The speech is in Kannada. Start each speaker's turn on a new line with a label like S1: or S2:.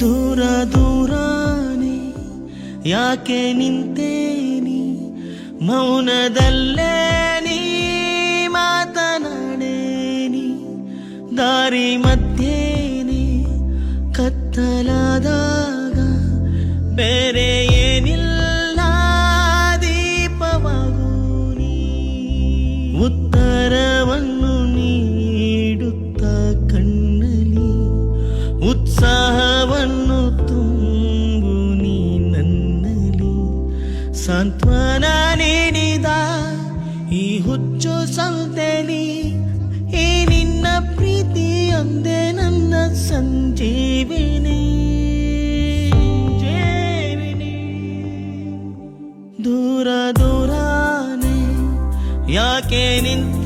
S1: ದೂರ ದೂರಾನೆ ಯಾಕೆ ನಿಂತೇನಿ, ಮೌನದಲ್ಲೇ ನೀ ಮಾತನಾಡೇನಿ. ದಾರಿ ಮಧ್ಯೇನೆ ಕತ್ತಲಾದಾಗ ಬೇರೆ ಏನಿಲ್ಲ ದೀಪವಾಗು ನೀ. ಉತ್ತರವನ್ನು ನೀಡುತ್ತ ಕಣ್ಣಲಿ ಉತ್ಸಾಹವನ್ನು ತುಂಬು ನೀ ನನ್ನಲ್ಲಿ. ಸಾಂತ್ವನ ನೀಡಿದ ಈ ಹುಚ್ಚು ಸಂತೆಲಿ ಈ ನಿನ್ನ ಪ್ರೀತಿಯೊಂದೇ ನನ್ನ ಸಂಜೀವಿನಿ. ದೂರ ದೂರಾನೆ ಯಾಕೆ ನಿಂತ